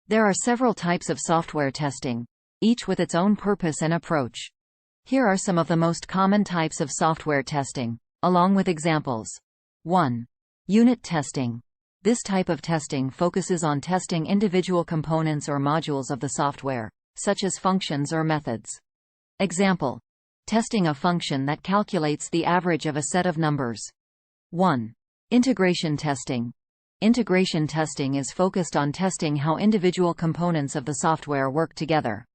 There are several types of software testing, each with its own purpose and approach. Here are some of the most common types of software testing, along with examples. 1. Unit testing. This type of testing focuses on testing individual components or modules of the software, such as functions or methods. Example: testing a function that calculates the average of a set of numbers. 1. Integration testing. Integration testing is focused on testing how individual components of the software work together.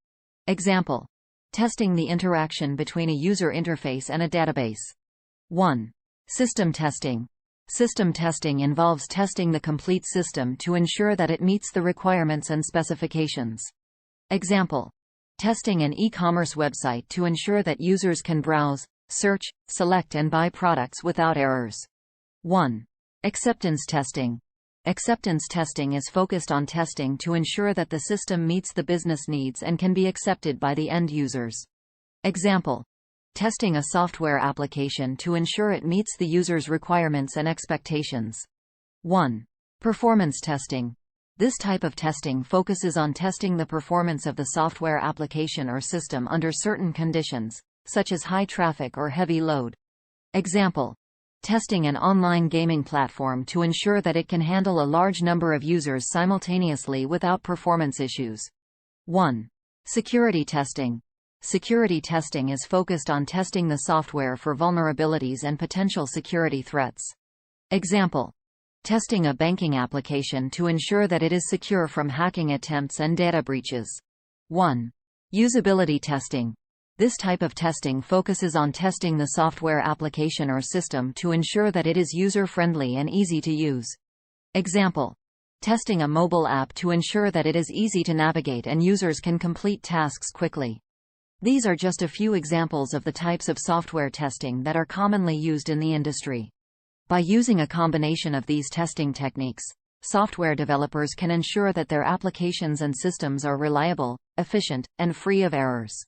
Example: testing the interaction between a user interface and a database. 1. System testing. System testing involves testing the complete system to ensure that it meets the requirements and specifications. Example: testing an e-commerce website to ensure that users can browse, search, select and buy products without errors. 1. Acceptance testing. Acceptance testing is focused on testing to ensure that the system meets the business needs and can be accepted by the end users. Example: testing a software application to ensure it meets the user's requirements and expectations. 1. Performance testing. This type of testing focuses on testing the performance of the software application or system under certain conditions, such as high traffic or heavy load. Example: testing an online gaming platform to ensure that it can handle a large number of users simultaneously without performance issues. 1. Security testing. Security testing is focused on testing the software for vulnerabilities and potential security threats. Example: testing a banking application to ensure that it is secure from hacking attempts and data breaches. 1. Usability testing. This type of testing focuses on testing the software application or system to ensure that it is user-friendly and easy to use. Example: testing a mobile app to ensure that it is easy to navigate and users can complete tasks quickly. These are just a few examples of the types of software testing that are commonly used in the industry. By using a combination of these testing techniques, software developers can ensure that their applications and systems are reliable, efficient, and free of errors.